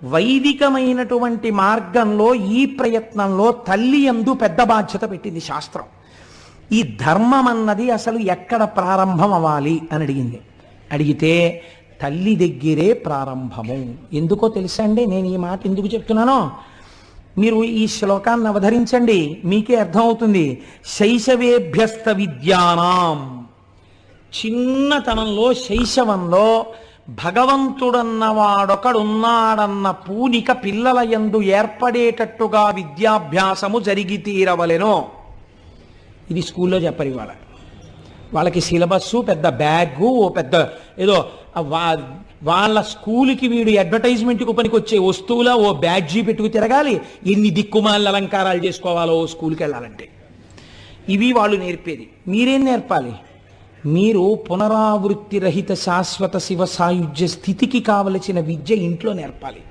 వైదికమైనటువంటి మార్గంలో ఈ ప్రయత్నంలో తల్లి యందు పెద్ద బాధ్యత పెట్టింది శాస్త్రం. ఈ ధర్మం అన్నది అసలు ఎక్కడ ప్రారంభం అవ్వాలి అని అడిగింది. అడిగితే తల్లి దగ్గరే ప్రారంభము. ఎందుకో తెలుసా అండి, నేను ఈ మాట ఎందుకు చెప్తున్నానో మీరు ఈ శ్లోకాన్ని అవధరించండి, మీకే అర్థమవుతుంది. శైశవేభ్యస్త విద్యానాం, చిన్నతనంలో శైశవంలో భగవంతుడన్నవాడొకడున్నాడన్న పూనిక పిల్లల యందు ఏర్పడేటట్టుగా విద్యాభ్యాసము జరిగి తీరవలెనో. ఇది స్కూల్లో చెప్పరు ఇవాళ. వాళ్ళకి సిలబస్సు, పెద్ద బ్యాగు, పెద్ద ఏదో వాళ్ళ స్కూల్కి వీడు అడ్వర్టైజ్మెంట్కి పనికి వచ్చే వస్తువులా ఓ బ్యాడ్జీ పెట్టుకు తిరగాలి, ఎన్ని దిక్కుమాల అలంకారాలు చేసుకోవాలో ఓ స్కూల్కి వెళ్ళాలంటే. ఇవి వాళ్ళు నేర్పేది. మీరేం నేర్పాలి? మీరు పునరావృత్తి రహిత శాశ్వత శివ సాయుధ్య స్థితికి కావలసిన విద్య ఇంట్లో నేర్పాలి.